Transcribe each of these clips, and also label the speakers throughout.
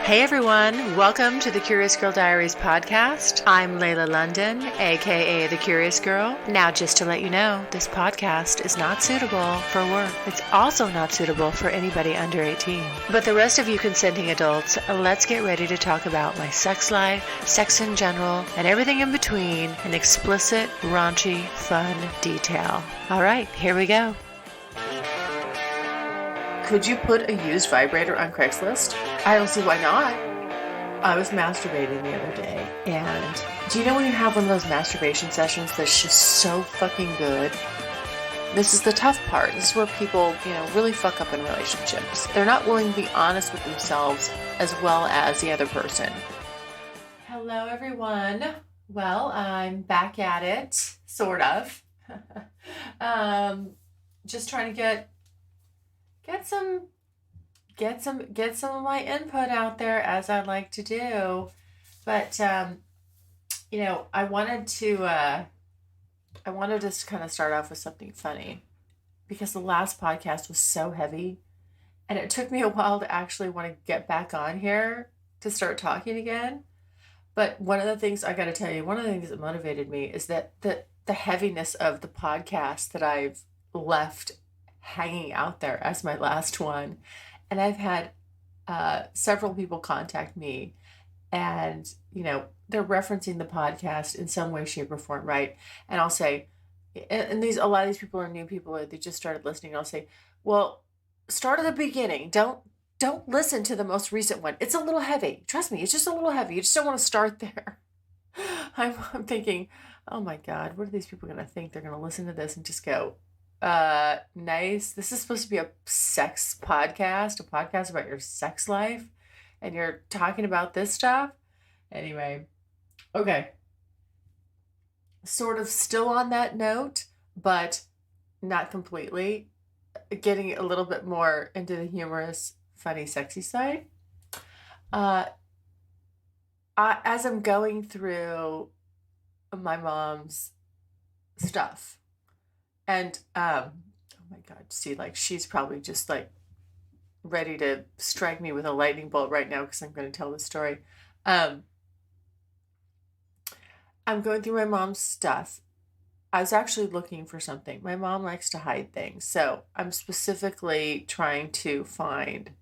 Speaker 1: Hey everyone, welcome to the Curious Girl Diaries podcast. I'm Layla London, aka The Curious Girl. Now, just to let you know, this podcast is not suitable for work. It's also not suitable for anybody under 18. But the rest of you consenting adults, let's get ready to talk about my sex life, sex in general, and everything in between in explicit, raunchy, fun detail. All right, here we go. Could you put a used vibrator on Craigslist? I don't see why not. I was masturbating the other day, and do you know when you have one of those masturbation sessions that's just so fucking good? This is the tough part. This is where people, really fuck up in relationships. They're not willing to be honest with themselves as well as the other person. Hello, everyone. Well, I'm back at it, sort of. Just trying to get some of my input out there, as I like to do. But I wanted to just kind of start off with something funny, because the last podcast was so heavy and it took me a while to actually want to get back on here to start talking again. But one of the things I got to tell you, one of the things that motivated me is that the heaviness of the podcast that I've left hanging out there as my last one. And I've had several people contact me, and they're referencing the podcast in some way, shape, or form, right? And I'll say, and a lot of these people are new people, or they just started listening. And I'll say, well, start at the beginning. Don't listen to the most recent one. It's a little heavy. Trust me, it's just a little heavy. You just don't want to start there. I'm thinking, oh my God, what are these people going to think? They're going to listen to this and just go, nice. This is supposed to be a sex podcast, a podcast about your sex life, and you're talking about this stuff. Anyway, okay. Sort of still on that note, but not completely. Getting a little bit more into the humorous, funny, sexy side. As I'm going through my mom's stuff, and, oh my God, see, she's probably just ready to strike me with a lightning bolt right now, because I'm going to tell the story. I'm going through my mom's stuff. I was actually looking for something. My mom likes to hide things. So I'm specifically trying to find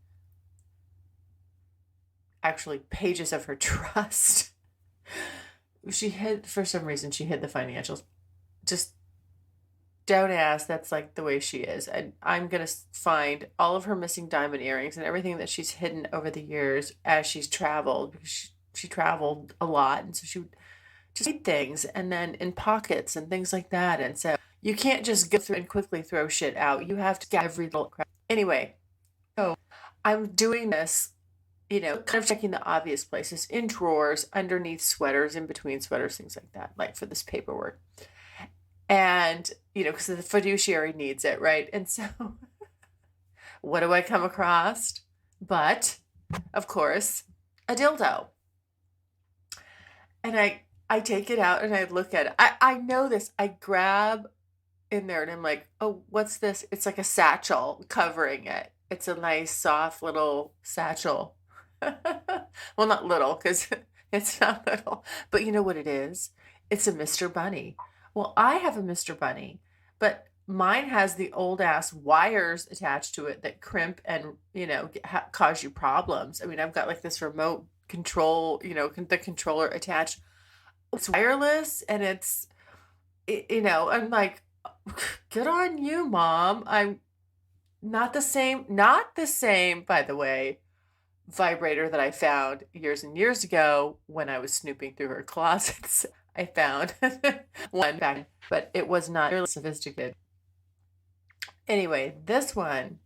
Speaker 1: actually pages of her trust. For some reason, she hid the financials. Just don't ask. That's the way she is. And I'm going to find all of her missing diamond earrings and everything that she's hidden over the years as she's traveled, because she traveled a lot. And so she would just hide things, and then in pockets and things like that. And so you can't just go through and quickly throw shit out. You have to get every little crap. Anyway, so I'm doing this, kind of checking the obvious places, in drawers, underneath sweaters, in between sweaters, things like that, for this paperwork. And, because the fiduciary needs it, right? And so what do I come across? But, of course, a dildo. And I take it out and I look at it. I know this. I grab in there and I'm like, oh, what's this? It's like a satchel covering it. It's a nice, soft little satchel. Well, not little, because it's not little. But you know what it is? It's a Mr. Bunny. Well, I have a Mr. Bunny, but mine has the old ass wires attached to it that crimp and, cause you problems. I mean, I've got this remote control, the controller attached. It's wireless, and it's, I'm like, good on you, Mom. I'm not the same, by the way, vibrator that I found years and years ago when I was snooping through her closets. I found one back, but it was not really sophisticated. Anyway, this one,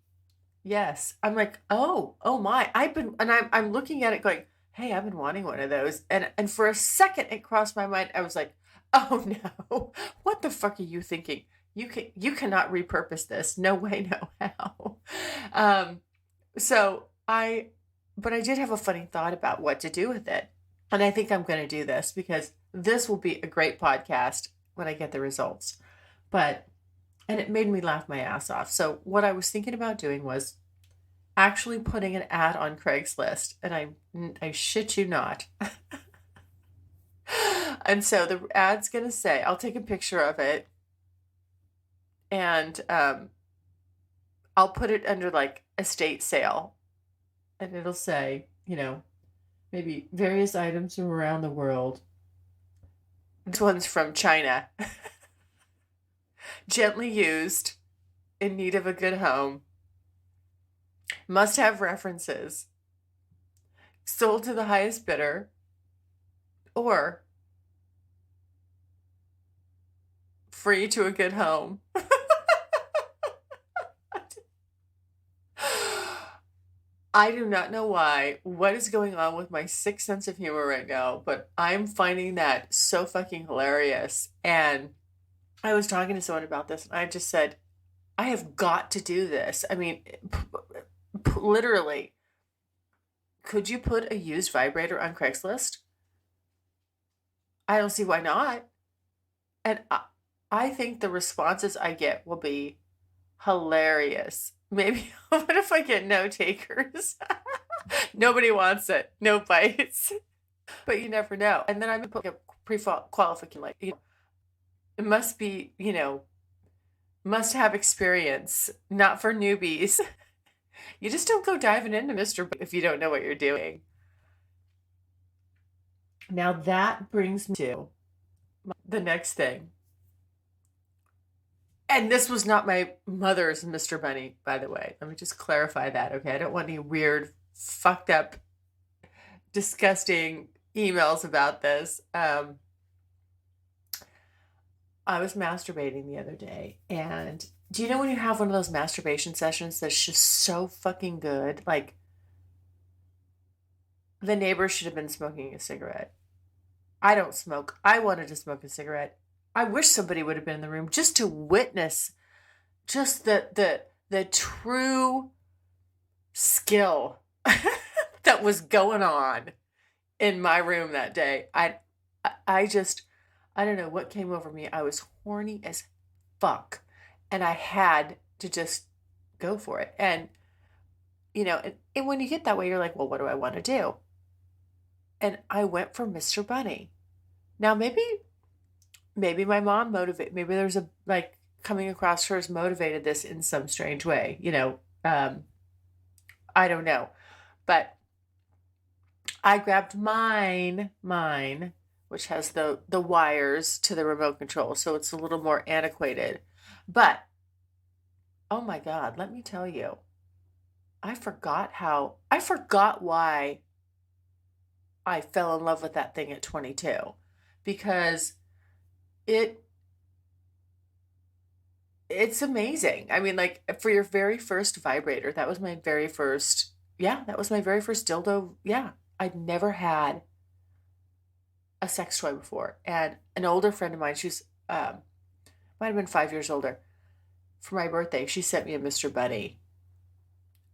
Speaker 1: yes, I'm like, oh my, I'm looking at it going, hey, I've been wanting one of those. And for a second it crossed my mind. I was like, oh no, what the fuck are you thinking? You cannot repurpose this. No way, no how. But I did have a funny thought about what to do with it. And I think I'm going to do this, because this will be a great podcast when I get the results. And it made me laugh my ass off. So what I was thinking about doing was actually putting an ad on Craigslist, and I shit you not. And so the ad's gonna say, I'll take a picture of it, and I'll put it under like estate sale, and it'll say, maybe various items from around the world. This one's from China, gently used, in need of a good home, must have references, sold to the highest bidder, or free to a good home. I do not know what is going on with my sick sense of humor right now, but I'm finding that so fucking hilarious. And I was talking to someone about this, and I just said, I have got to do this. I mean, literally, could you put a used vibrator on Craigslist? I don't see why not. And I think the responses I get will be hilarious. Maybe, what if I get no takers? Nobody wants it. No bites. But you never know. And then I'm put a pre-qualification, like, it must be, must have experience, not for newbies. You just don't go diving into Mr. if you don't know what you're doing. Now that brings me to the next thing. And this was not my mother's Mr. Bunny, by the way. Let me just clarify that, okay? I don't want any weird, fucked up, disgusting emails about this. I was masturbating the other day, and do you know when you have one of those masturbation sessions that's just so fucking good? Like, the neighbor should have been smoking a cigarette. I don't smoke. I wanted to smoke a cigarette. I wish somebody would have been in the room just to witness just the true skill that was going on in my room that day. I just, I don't know what came over me. I was horny as fuck, and I had to just go for it. And and when you get that way, you're like, well, what do I want to do? And I went for Mr. Bunny. Now maybe my mom motivated, maybe there's a, like, coming across her as motivated this in some strange way, I don't know. But I grabbed mine, which has the wires to the remote control, so it's a little more antiquated. But oh my God, let me tell you, I forgot why I fell in love with that thing at 22, because it it's amazing. I mean, like, for your very first vibrator, that was my very first, yeah, that was my very first dildo. Yeah. I'd never had a sex toy before. And an older friend of mine, she's might have been 5 years older, for my birthday, she sent me a Mr. Bunny.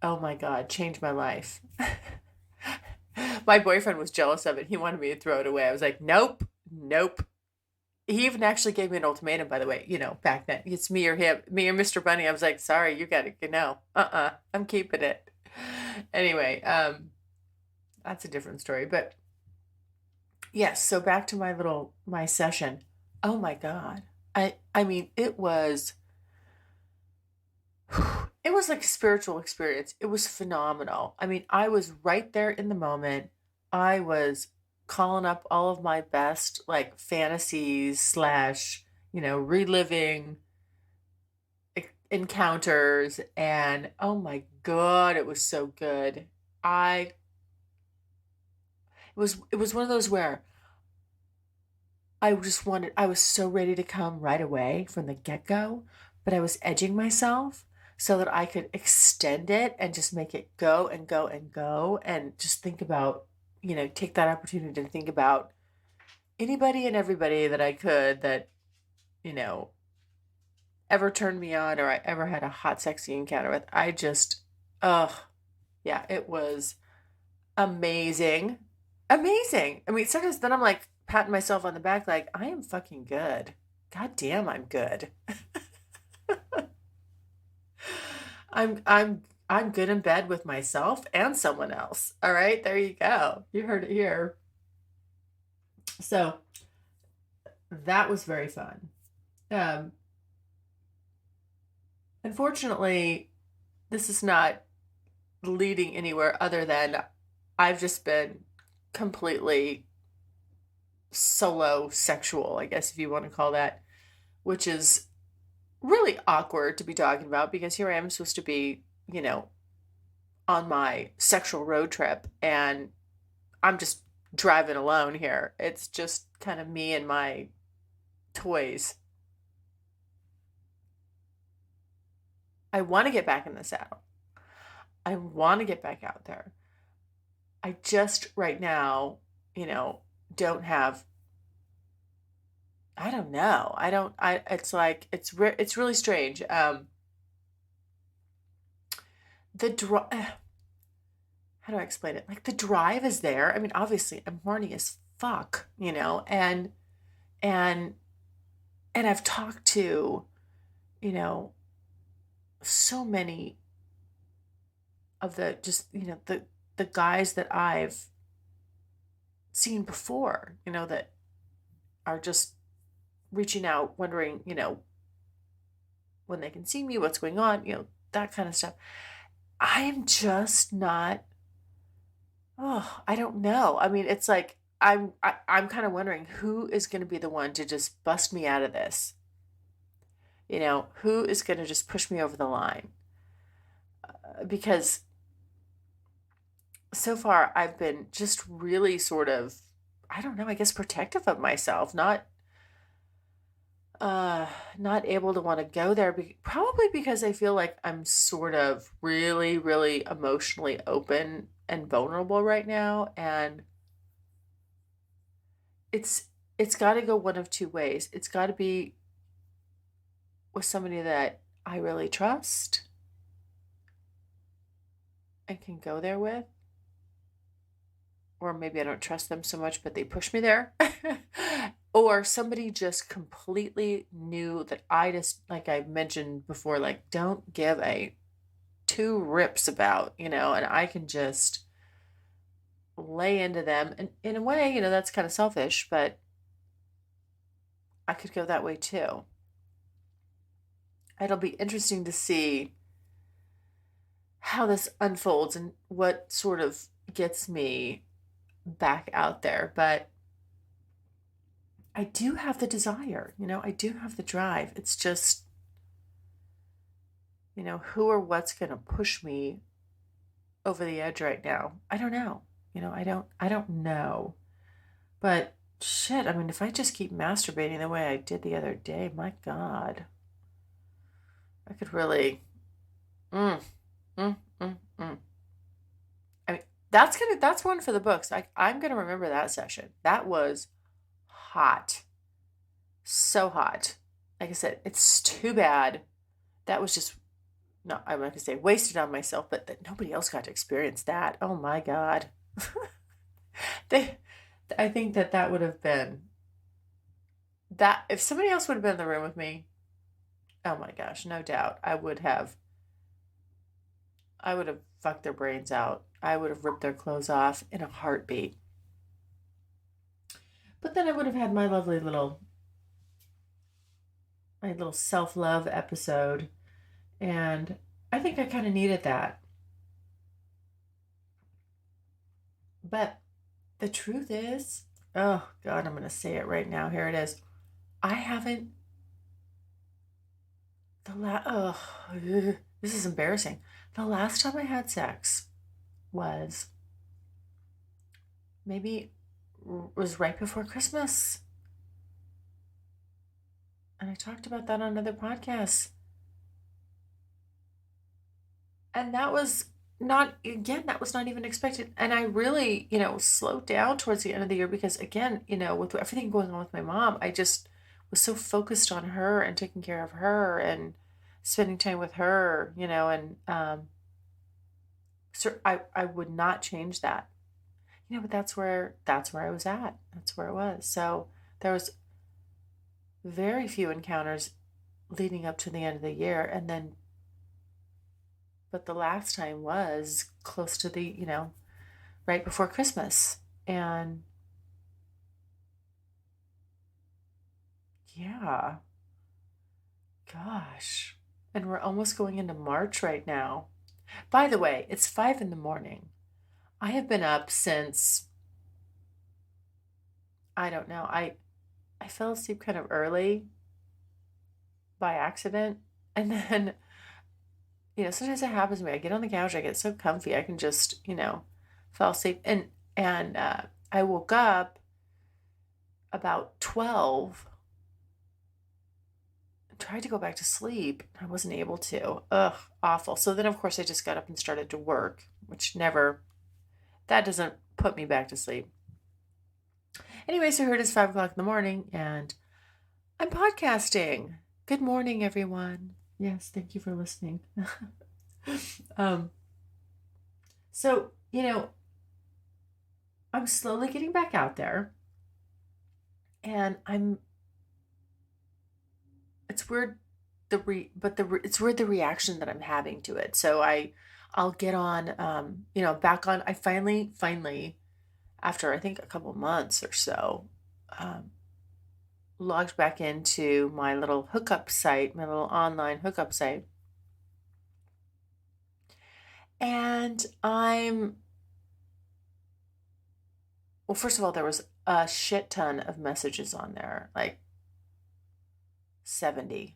Speaker 1: Oh my God, changed my life. My boyfriend was jealous of it. He wanted me to throw it away. I was like, nope, nope. He even actually gave me an ultimatum, by the way, back then. It's me or him, me or Mr. Bunny. I was like, sorry, you got to go. No, I'm keeping it. Anyway, that's a different story. But yes, so back to my session. Oh my God. I mean, it was like a spiritual experience. It was phenomenal. I mean, I was right there in the moment. I was calling up all of my best, like, fantasies slash, reliving encounters. And oh my God, it was so good. I it was one of those where I was so ready to come right away from the get-go, but I was edging myself so that I could extend it and just make it go and go and go, and just think about, take that opportunity to think about anybody and everybody that I could, that, you know, ever turned me on, or I ever had a hot, sexy encounter with. I just, ugh, yeah, it was amazing. Amazing. I mean, sometimes then I'm like patting myself on the back, like, I am fucking good. God damn, I'm good. I'm I'm good in bed with myself and someone else. All right, there you go. You heard it here. So that was very fun. Um, Unfortunately, this is not leading anywhere other than I've just been completely solo sexual, I guess, if you want to call that, which is really awkward to be talking about because here I am supposed to be, on my sexual road trip and I'm just driving alone here. It's just kind of me and my toys. I want to get back in the saddle. I want to get back out there. I just right now, you know, don't have I don't know. I don't I it's like it's really strange. The how do I explain it? Like the drive is there. I mean, obviously I'm horny as fuck, and and I've talked to, you know, so many of the just, the guys that I've seen before, that are just reaching out, wondering, when they can see me, what's going on, that kind of stuff. I'm just not, oh, I don't know. I mean, it's like I'm kind of wondering who is going to be the one to just bust me out of this. Who is going to just push me over the line? Because so far I've been just really sort of, I don't know, I guess protective of myself, not able to want to go there, probably because I feel like I'm sort of really, really emotionally open and vulnerable right now, and it's it's got to go one of two ways. It's got to be with somebody that I really trust and can go there with, or maybe I don't trust them so much, but they push me there. Or somebody just completely knew that I just, like I mentioned before, like don't give a two rips about, and I can just lay into them. And in a way, that's kind of selfish, but I could go that way too. It'll be interesting to see how this unfolds and what sort of gets me back out there. But I do have the desire, I do have the drive. It's just, who or what's going to push me over the edge right now. I don't know. I don't know. But shit, I mean, if I just keep masturbating the way I did the other day, my God, I could really, mm, mm, mm. I mean, that's one for the books. I'm gonna remember that session. That was hot. So hot. Like I said, it's too bad. That was just, no, I'm not gonna say wasted on myself, but that nobody else got to experience that. Oh my God. they, I think that would have been that if somebody else would have been in the room with me, oh my gosh, no doubt I would have fucked their brains out. I would have ripped their clothes off in a heartbeat. But then I would have had my little self-love episode, and I think I kind of needed that. But the truth is, oh God, I'm going to say it right now. Here it is. I haven't oh, this is embarrassing. The last time I had sex was maybe was right before Christmas. And I talked about that on another podcast. And that was not even expected. And I really, slowed down towards the end of the year because, again, with everything going on with my mom, I just was so focused on her and taking care of her and spending time with her, and so I would not change that, but that's where I was at. That's where it was. So there was very few encounters leading up to the end of the year, and then but the last time was close to the, right before Christmas. And yeah, gosh. And we're almost going into March right now. By the way, it's 5 in the morning. I have been up since, I don't know, I fell asleep kind of early by accident. And then, sometimes it happens to me. I get on the couch, I get so comfy, I can just, fall asleep. And I woke up about 12, tried to go back to sleep. I wasn't able to. Ugh, awful. So then, of course, I just got up and started to work, which that doesn't put me back to sleep. Anyway, so here it is 5 o'clock in the morning, and I'm podcasting. Good morning, everyone. Yes, thank you for listening. So, I'm slowly getting back out there, and it's weird it's weird the reaction that I'm having to it. So I'll get on, back on. I finally, after I think a couple months or so, logged back into my little hookup site, my little online hookup site. And well, first of all, there was a shit ton of messages on there, like 70.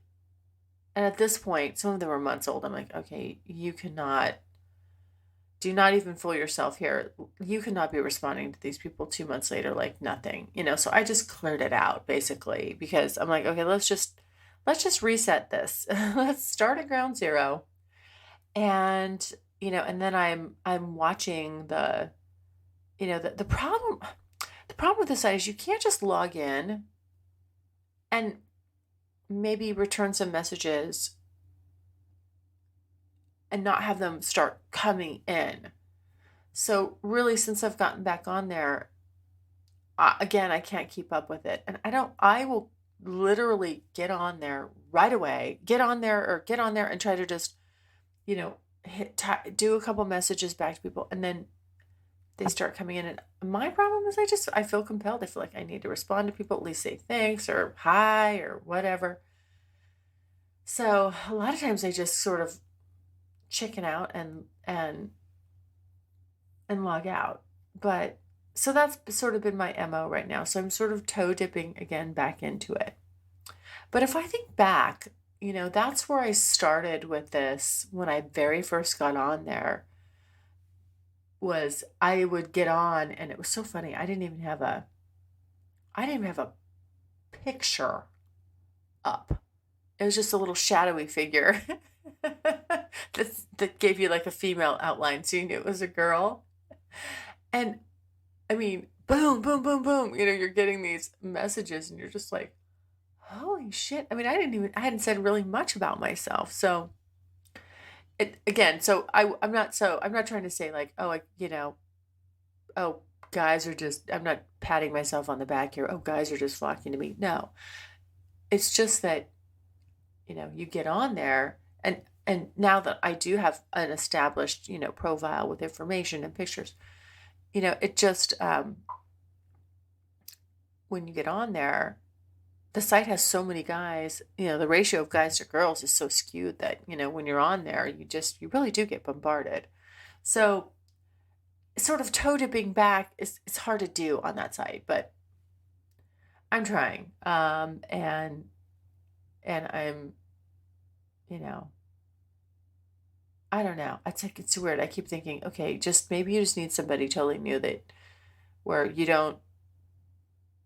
Speaker 1: And at this point, some of them were months old. I'm like, okay, do not even fool yourself here. You cannot be responding to these people 2 months later like nothing, So I just cleared it out basically because I'm like, okay, let's just reset this. Let's start at ground zero. And, and then I'm watching the problem with this site is you can't just log in and maybe return some messages and not have them start coming in. So really, since I've gotten back on there, again, I can't keep up with it. And I will literally get on there right away, get on there and try to just, do a couple messages back to people. And then they start coming in. And my problem is I feel compelled. I feel like I need to respond to people, at least say thanks or hi or whatever. So a lot of times I just sort of chicken out and log out. But so that's sort of been my MO right now. So I'm sort of toe dipping again back into it. But if I think back, that's where I started with this when I very first got on there. Was I would get on and it was so funny. I didn't even have a picture up. It was just a little shadowy figure that gave you like a female outline, so you knew it was a girl. And I mean, boom, boom, boom, boom. You're getting these messages and you're just like, holy shit. I mean, I hadn't said really much about myself. So I'm not trying to say like, oh, guys are just, I'm not patting myself on the back here. Oh, guys are just flocking to me. No, it's just that, you get on there and now that I do have an established, profile with information and pictures, it just, when you get on there, the site has so many guys, the ratio of guys to girls is so skewed that, when you're on there, you really do get bombarded. So sort of toe dipping back it's hard to do on that site, but I'm trying. And I'm, I don't know. It's weird. I keep thinking, okay, maybe you just need somebody totally new where you don't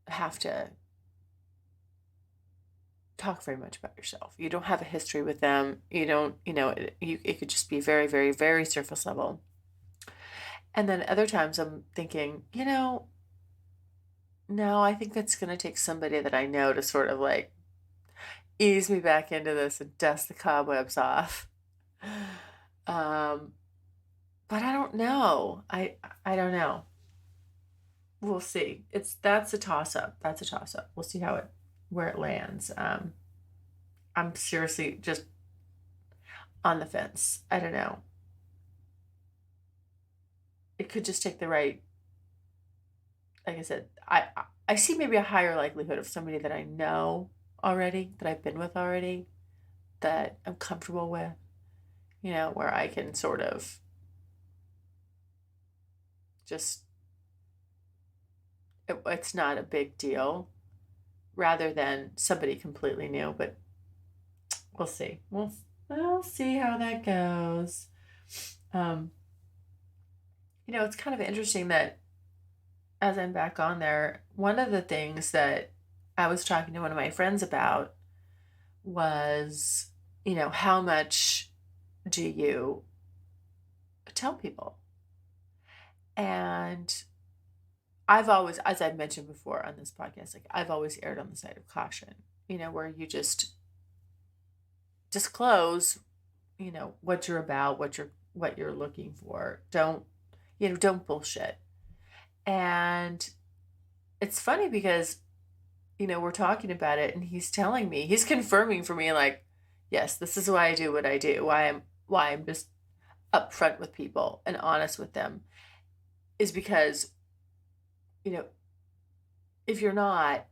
Speaker 1: have to talk very much about yourself. You don't have a history with them. You don't, it could just be very, very, very surface level. And then other times I'm thinking, no, I think that's going to take somebody that I know to sort of like ease me back into this and dust the cobwebs off. But I don't know. I don't know. We'll see. That's a toss up. We'll see where it lands. I'm seriously just on the fence. I don't know. could just take the right, like I said, I see maybe a higher likelihood of somebody that I know already, that I've been with already, that I'm comfortable with, where I can sort of just, it's not a big deal, rather than somebody completely new. But we'll see. We'll see how that goes. Um, it's kind of interesting that as I'm back on there, one of the things that I was talking to one of my friends about was, how much do you tell people? And I've always, as I've mentioned before on this podcast, like I've always erred on the side of caution, where you just disclose, what you're about, what you're looking for. Don't bullshit. And it's funny because, we're talking about it and he's confirming for me, like, yes, this is why I do what I do. Why I'm just upfront with people and honest with them is because, if you're not,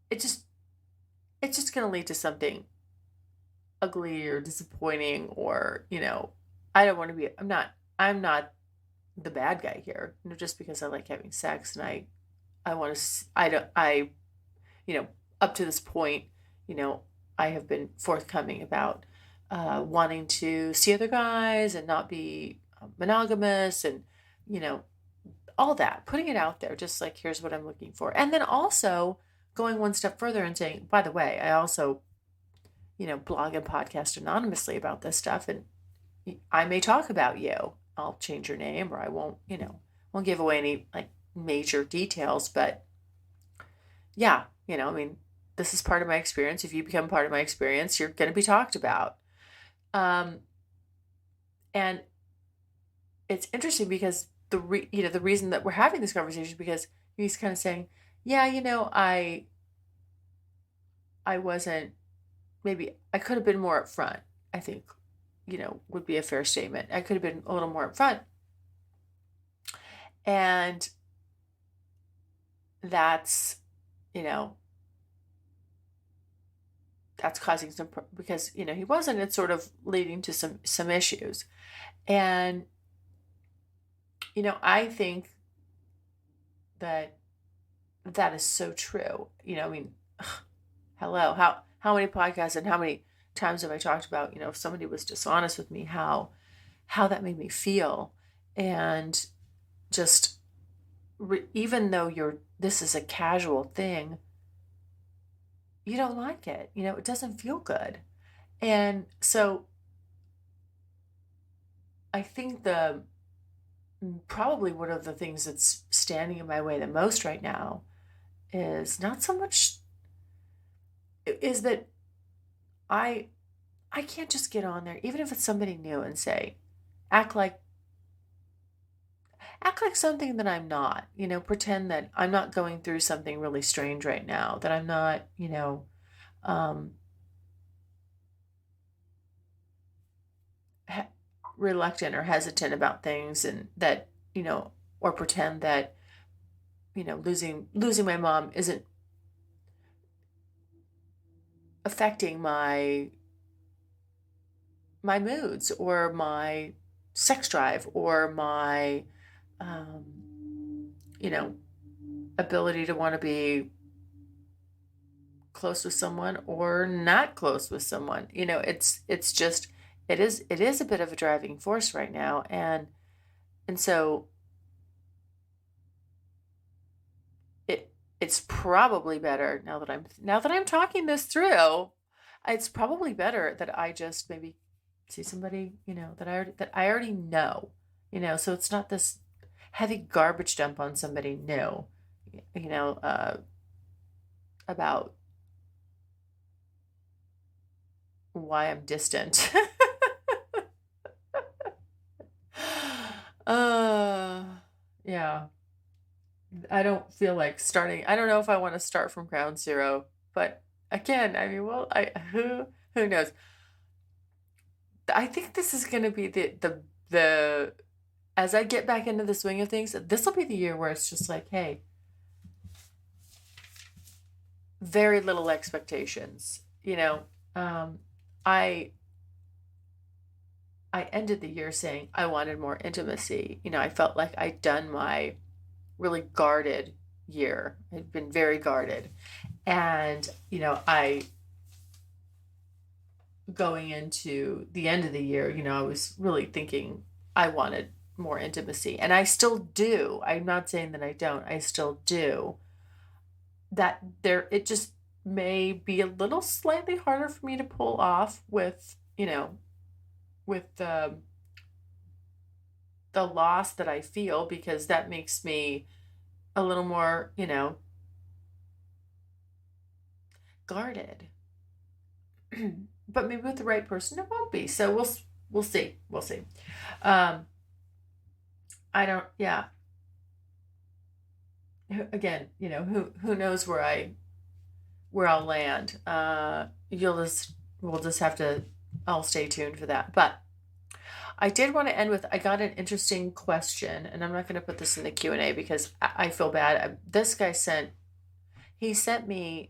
Speaker 1: it just it's just going to lead to something ugly or disappointing, or, I don't want to be, I'm not the bad guy here, just because I like having sex and I want to, I don't, up to this point, I have been forthcoming about wanting to see other guys and not be monogamous, and, all that, putting it out there, just like, here's what I'm looking for. And then also going one step further and saying, by the way, I also, blog and podcast anonymously about this stuff. And I may talk about you. I'll change your name, or I won't give away any like major details, but yeah, this is part of my experience. If you become part of my experience, you're going to be talked about. And it's interesting because the reason that we're having this conversation, because he's kind of saying, yeah, I wasn't, maybe I could have been more upfront, I think, would be a fair statement. I could have been a little more upfront. And that's, that's causing some, because, he wasn't, it's sort of leading to some issues. And, I think that is so true. Hello, how many podcasts and how many times have I talked about, if somebody was dishonest with me, how that made me feel. And just even though this is a casual thing, you don't like it, it doesn't feel good. And so I think probably one of the things that's standing in my way the most right now is not so much, is that I can't just get on there, even if it's somebody new, and say, act like something that I'm not, pretend that I'm not going through something really strange right now, that I'm not, reluctant or hesitant about things, and that, or pretend that, losing my mom isn't affecting my moods or my sex drive or my, ability to want to be close with someone or not close with someone. It's just, it is a bit of a driving force right now. And so it's probably better now that I'm talking this through. It's probably better that I just maybe see somebody, that I already know, so it's not this heavy garbage dump on somebody new, about why I'm distant. Yeah. I don't feel like starting. I don't know if I want to start from ground zero, but again, I mean, well, who knows? I think this is going to be the as I get back into the swing of things, this will be the year where it's just like, hey, very little expectations. Um, I I ended the year saying I wanted more intimacy. I felt like I'd done my really guarded year. I'd been very guarded. And, I going into the end of the year, I was really thinking I wanted more intimacy. And I still do. I'm not saying that I don't. I still do. That it just may be a little slightly harder for me to pull off with, with the loss that I feel, because that makes me a little more, guarded. But maybe with the right person, it won't be. So we'll see. We'll see. Um, I don't. Yeah. Again, who knows where I'll land. We'll just have to. I'll stay tuned for that. But I did want to end with, I got an interesting question, and I'm not going to put this in the Q&A because I feel bad. This guy sent me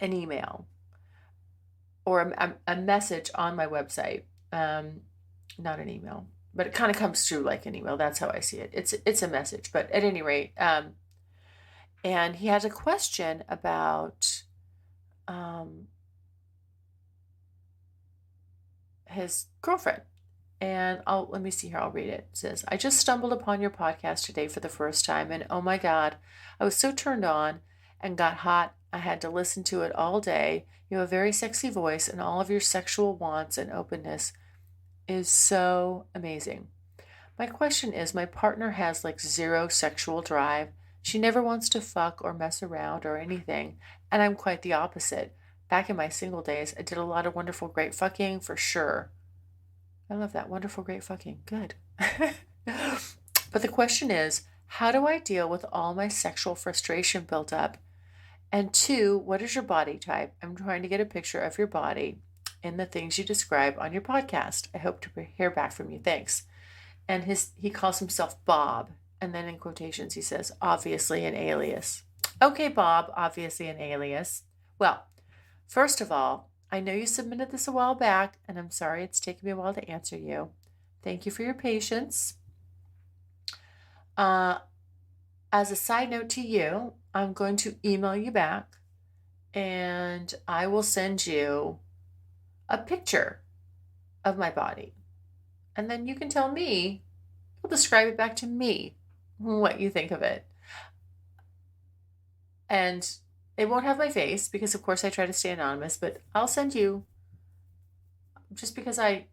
Speaker 1: an email or a message on my website. Not an email, but it kind of comes through like an email. That's how I see it. It's a message, but at any rate, and he has a question about his girlfriend. And let me see here. I'll read it. It says, I just stumbled upon your podcast today for the first time, and oh my God, I was so turned on and got hot. I had to listen to it all day. You have a very sexy voice, and all of your sexual wants and openness is so amazing. My question is, my partner has like zero sexual drive. She never wants to fuck or mess around or anything, and I'm quite the opposite. Back in my single days, I did a lot of wonderful, great fucking for sure. I love that. Wonderful, great fucking. Good. But the question is, how do I deal with all my sexual frustration built up? And 2, what is your body type? I'm trying to get a picture of your body and the things you describe on your podcast. I hope to hear back from you. Thanks. And he calls himself Bob. And then in quotations, he says, obviously an alias. Okay, Bob, obviously an alias. Well, first of all, I know you submitted this a while back, and I'm sorry it's taken me a while to answer you. Thank you for your patience. As a side note to you, I'm going to email you back, and I will send you a picture of my body. And then you can tell me, you'll describe it back to me, what you think of it. And it won't have my face because, of course, I try to stay anonymous, but I'll send you, just because I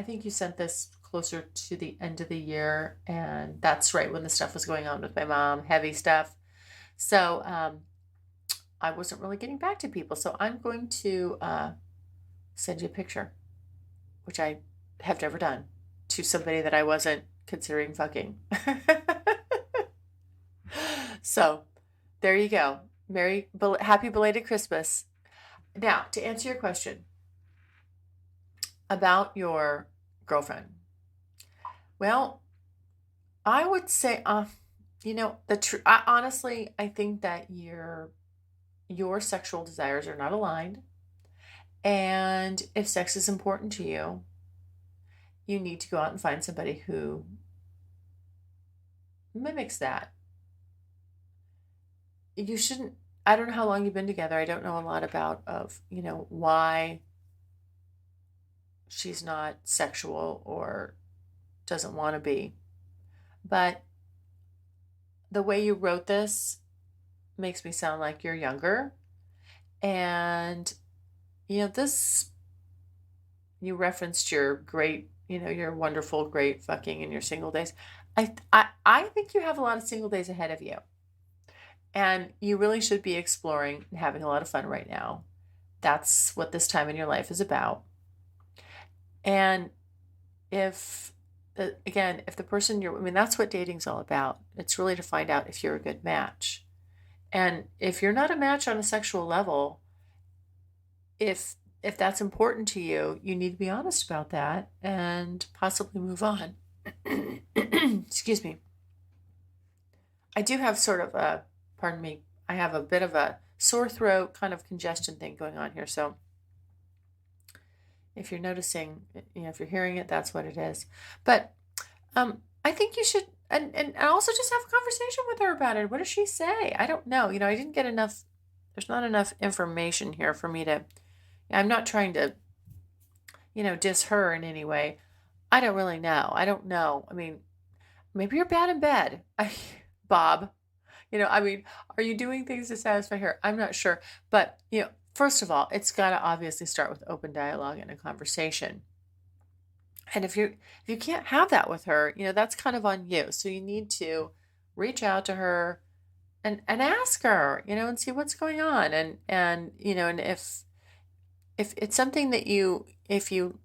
Speaker 1: think you sent this closer to the end of the year, and that's right when the stuff was going on with my mom, heavy stuff. So I wasn't really getting back to people. So I'm going to send you a picture, which I have never done, to somebody that I wasn't considering fucking. So there you go. Happy belated Christmas. Now, to answer your question about your girlfriend. Well, I would say, honestly, I think that your sexual desires are not aligned. And if sex is important to you, you need to go out and find somebody who mimics that. You shouldn't, I don't know how long you've been together. I don't know a lot about why she's not sexual or doesn't want to be. But the way you wrote this makes me sound like you're younger. And, this, you referenced your great, your wonderful, great fucking in your single days. I think you have a lot of single days ahead of you. And you really should be exploring and having a lot of fun right now. That's what this time in your life is about. And if the person that's what dating's all about. It's really to find out if you're a good match. And if you're not a match on a sexual level, if that's important to you, you need to be honest about that and possibly move on. Excuse me. I do have sort of a, pardon me, I have a bit of a sore throat kind of congestion thing going on here. So if you're noticing, if you're hearing it, that's what it is. But I think you should, and also just have a conversation with her about it. What does she say? I don't know. I didn't get enough, there's not enough information here for me to, I'm not trying to, diss her in any way. I don't really know. I don't know. I mean, maybe you're bad in bed. Bob, are you doing things to satisfy her? I'm not sure. But, first of all, it's got to obviously start with open dialogue and a conversation. And if you can't have that with her, that's kind of on you. So you need to reach out to her and ask her, and see what's going on. And and if it's something that if you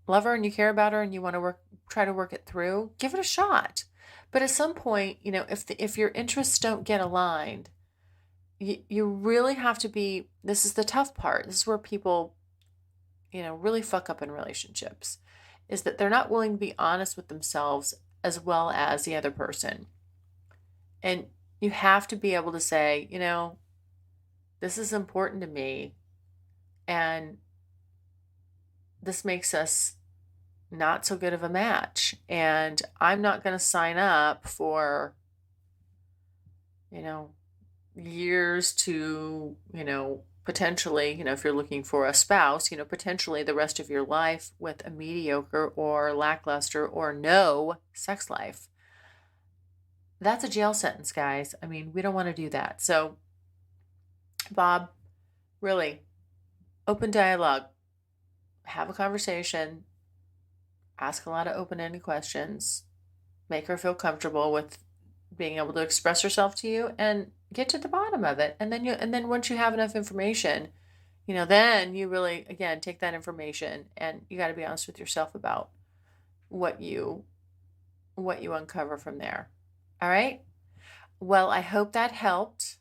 Speaker 1: love her and you care about her and you want to try to work it through, give it a shot. But at some point, if your interests don't get aligned, you really have to be, this is the tough part. This is where people, really fuck up in relationships, is that they're not willing to be honest with themselves as well as the other person. And you have to be able to say, this is important to me, and this makes us not so good of a match, and I'm not going to sign up for, years to, potentially, if you're looking for a spouse, potentially the rest of your life with a mediocre or lackluster or no sex life. That's a jail sentence, guys. I mean, we don't want to do that. So, Bob, really, open dialogue, have a conversation, ask a lot of open-ended questions, make her feel comfortable with being able to express herself to you, and get to the bottom of it. And then once you have enough information, then you really, again, take that information and you got to be honest with yourself about what you uncover from there. All right? Well, I hope that helped.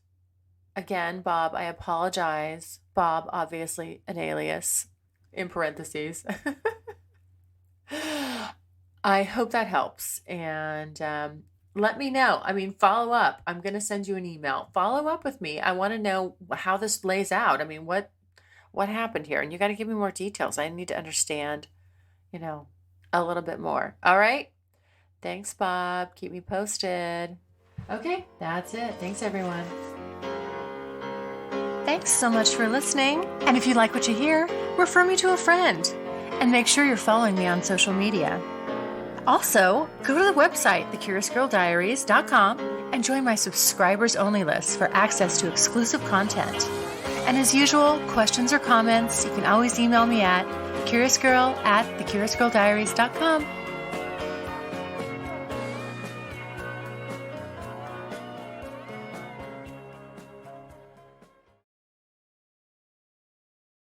Speaker 1: Again, Bob, I apologize. Bob, obviously an alias, in parentheses. I hope that helps. And let me know. I mean, follow up. I'm going to send you an email. Follow up with me. I want to know how this lays out. I mean, what happened here? And you got to give me more details. I need to understand, a little bit more. All right? Thanks, Bob. Keep me posted. Okay, that's it. Thanks, everyone. Thanks so much for listening. And if you like what you hear, refer me to a friend. And make sure you're following me on social media. Also, go to the website, thecuriouscirldiaries.com, and join my subscribers-only list for access to exclusive content. And as usual, questions or comments, you can always email me at curiousgirl@thecuriouscirldiaries.com.